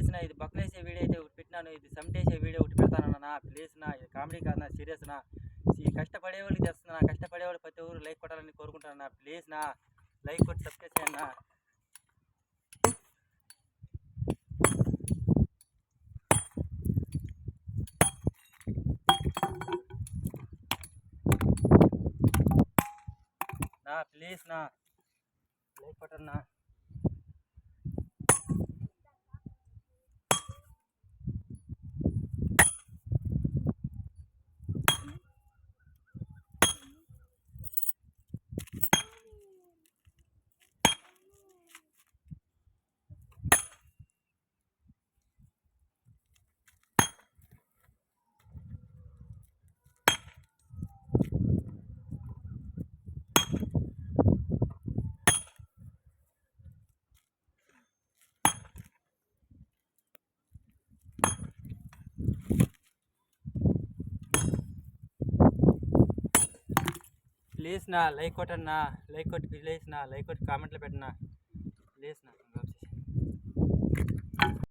Please నా, ఇది బొక్కలేసే video అయితే ఒకటి పెట్టినాను, ఇది సమిటేసే వీడియో ఒకటి పెడతానన్నా ప్లీజ్ నా. ఇది కామెడీ కాదు నా, సీరియస్ నా. ఈ కష్టపడే వాళ్ళకి తెస్తున్నా, కష్టపడేవాళ్ళు ప్రతి ఒక్కరు లైక్ కొట్టాలని కోరుకుంటానన్నా ప్లీజ్ నా. లైక్ కొట్టి సబ్స్క్రైబ్ చేయండి నా. ప్లీజ్ నా, లైక్ కొట్టండి నా. ప్లీజ్ నా, లైక్ కొట్టండి నా. లైక్ కొట్టి ప్లీజ్ నా, లైక్ కొట్టి కామెంట్లో పెట్టండి నా ప్లీజ్ నా.